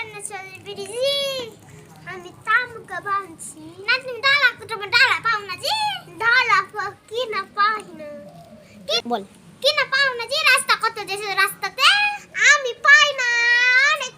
না চলবিজি আমি তামুকা বানছি না তুমি ডালা তোমার ডালা পাও না জি ডালা কি না পাই না বল কি না পাও না জি রাস্তা কত দেশে রাস্তাতে আমি পাই না অনেক